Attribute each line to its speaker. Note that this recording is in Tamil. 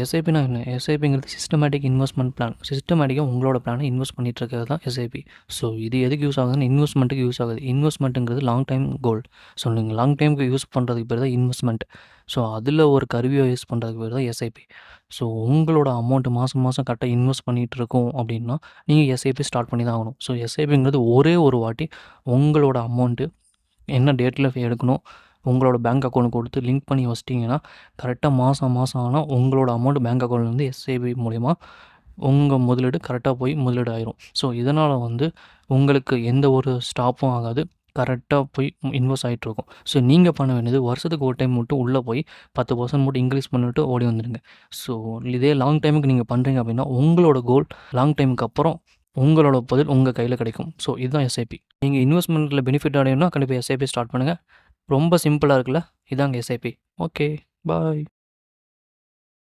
Speaker 1: எஸ்ஐபினா என்ன? எஸ்ஐபிங்கிறது சிஸ்டமேட்டிக் இன்வெஸ்ட்மெண்ட் பிளான். சிஸ்டமேட்டிக்காக உங்களோட பிளானை இன்வெஸ்ட் பண்ணிட்டு இருக்கிறது தான் எஸ்ஐபி. ஸோ இது எதுக்கு யூஸ் ஆகுதுன்னா இன்வெஸ்ட்மெண்ட்டுக்கு யூஸ் ஆகுது. இன்வெஸ்ட்மெண்ட்டுங்கிறது லாங் டைம் கோல். ஸோ நீங்கள் லாங் டைமுக்கு யூஸ் பண்ணுறதுக்கு பேர் தான் இன்வெஸ்ட்மெண்ட். ஸோ அதில் ஒரு கருவியை யூஸ் பண்ணுறதுக்கு பேர் தான் எஸ்ஐபி. ஸோ உங்களோட அமௌண்ட்டு மாதம் மாதம் கரெக்டாக இன்வெஸ்ட் பண்ணிகிட்டு இருக்கோம் அப்படின்னா நீங்கள் எஸ்ஐபி ஸ்டார்ட் பண்ணி தான் ஆகணும். ஸோ எஸ்ஐபிங்கிறது ஒரே ஒரு வாட்டி உங்களோட அமௌண்ட்டு என்ன டேட்டில் எடுக்கணும் உங்களோட பேங்க் அக்கௌண்ட் கொடுத்து லிங்க் பண்ணி வச்சிட்டிங்கன்னா கரெக்டாக மாதம் ஆனால் உங்களோட அமௌண்ட் பேங்க் அக்கௌண்ட்லேருந்து எஸ்ஐபி மூலிமா உங்கள் முதலீடு கரெக்டாக போய் முதலீடு ஆயிரும். ஸோ இதனால் உங்களுக்கு எந்த ஒரு ஸ்டாப்பும் ஆகாது, கரெக்டாக போய் இன்வெஸ்ட் ஆகிட்ருக்கும். ஸோ நீங்கள் பண்ண வேண்டியது வருஷத்துக்கு ஒரு டைம் மட்டும் உள்ளே போய் 10% மட்டும் இன்க்ரீஸ் பண்ணிவிட்டு ஓடி வந்துடுங்க. ஸோ இதே லாங் டைமுக்கு நீங்கள் பண்ணுறீங்க அப்படின்னா உங்களோட கோல் லாங் டைமுக்கு அப்புறம் உங்களோட பதில் உங்கள் கையில் கிடைக்கும். ஸோ இதுதான் எஸ்ஐபி. நீங்கள் இன்வெஸ்ட்மெண்ட்டில் பெனிஃபிட் அடையணும்னா கண்டிப்பாக எஸ்ஐபி ஸ்டார்ட் பண்ணுங்கள். ரொம்ப சிம்பிளாக இருக்குல்ல, இதாங்க எஸ்ஐபி. ஓகே, பாய்.